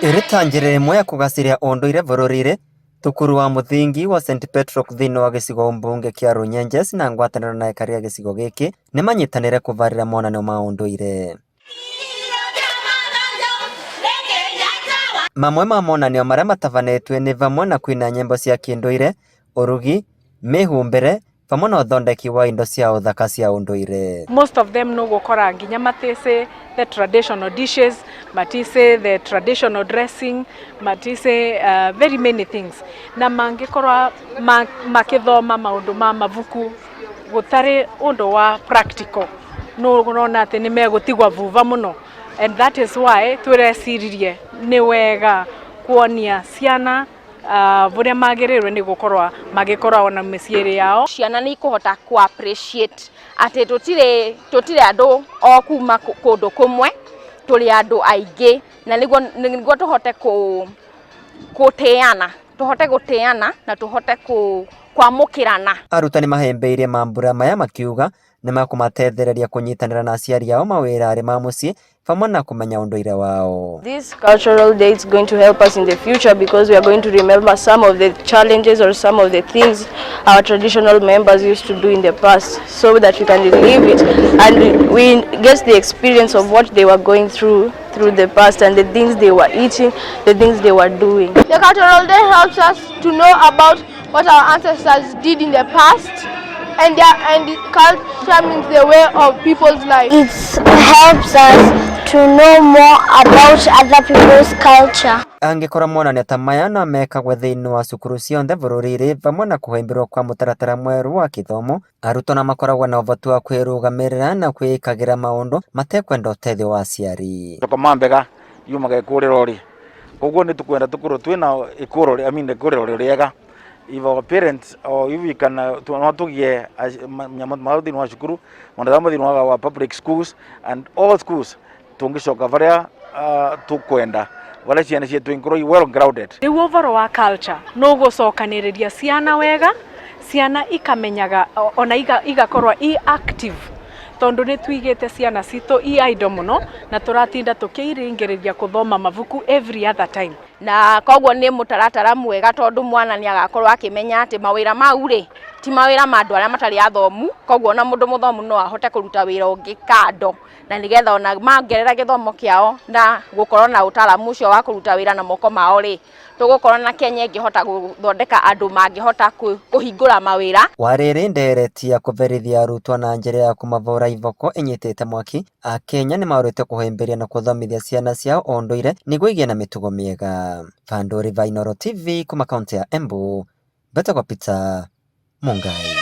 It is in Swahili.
Iri ta njĩra ĩmwe ya kũgacĩria ũndũire bũrũri-inĩ, thukuru wa mũthingi wa St Petrock thĩinĩ wa gĩcigo mbunge kĩa Runyenjes na ngwatanĩro na aikari a gĩcigo gĩkĩ nĩmanyitanĩire kũbarĩra monanio ma ũndũire. Mamwe ma monanio marĩa matabanĩtue nĩ vamwe na kũina nyĩmbo cia kĩndũire, ũrugi, mĩhumbĩre, vamwe na ũthondeki wa indo cia ũthaka cia ũndũire. Most of them no gukora nginya matise the traditional dishes, matise the traditional dressing, matise very many things. Na mangikorwa makithoma maundu ma mavuku gutari undu wa practical. No urona ati ni megutigwa vuva muno. And that is why tureciririe ni wega kuonia ciana buria magirirwe ni gukorwa magikorwa ona mĩciĩ yao. Ciana ni ikuhota ku appreciate ati tutire andu o kuma kundu kumwe, turi andu aingi na niguo tuhote gutiana na tuhote kwamukirana. Arutani mahĩmbĩirie mambura maya makiuga nĩmakũmatethereria kũnyitanĩra na aciari ao mawĩra-inĩ ma mũciĩ vamwe na kũmenya ũndũire wao. This cultural day is going to help us in the future because we are going to remember some of the challenges or some of the things our traditional members used to do in the past, so that we can relive it and we get the experience of what they were going through the past and the things they were eating, the things they were doing. The cultural day helps us to know about what our ancestors did in the past, and culture means the way of people's life. It helps us to know more about other people's culture. Angĩkorwo monanio ta maya no mekagwo thĩinĩ wa cukuru ciothe bũrũri-inĩ vamwe na kũhĩmbĩrwo kwa mũtaratara mwerũ wa gĩthomo, arutwo na makoragwo na ũhoti wa kwĩrũgamĩrĩra na kwĩĩkagĩra maũndũ matekwenda ũteithio wa aciari. Tũkoma mbega yumaga ĩkũrĩro rĩ, koguo nĩ tukwenda tũkorwo twĩna ĩkũrĩro rĩega. If our parents or if we can no tugie thĩinĩ wa cukuru, mathamo thĩinĩ wa public schools and all schools tungicoka varia tukwenda varia ciana cietu inkorwo well grounded. Nĩguo ũhoro wa culture no gũcokanĩrĩria ciana wega, ciana ikamenyaga ona igakorwa active, tondu nĩ tuigĩte ciana citũ idle muno na tũratinda tũkĩiringĩrĩria kuthoma mavuku every other time. Na koguo nĩ mũtaratara mwega tondu mwana nĩ agakorwo akimenya ati mawĩra mau ri ti mawĩra ma andũ arĩa matarĩ athomu, koguo ona mũndũ mũthomu no ahote kũruta wĩra ũngĩ kando, na nĩgetha ona mangerera gĩthomo kĩao na gũkorwo na ũtaaramu ũcio wa kũruta wĩra na moko mao ri tũgũkorwo na Kenya ĩngĩhota gũthondeka andũ mangĩhota kũhingũra mawĩra. Warĩrĩ nderetia kũberithia arutwo na njĩra ya kũmavũra ivoko ĩnyitĩte mwaki, Akenya nĩ marũĩte kũhĩmbĩria na gũthomithia ciana ciao ũndũire nĩguo igĩe na mĩtugo mĩega. Vandũ Rivainoro TV kuma kaunti ya Embu, Betagwa Peter Mungai.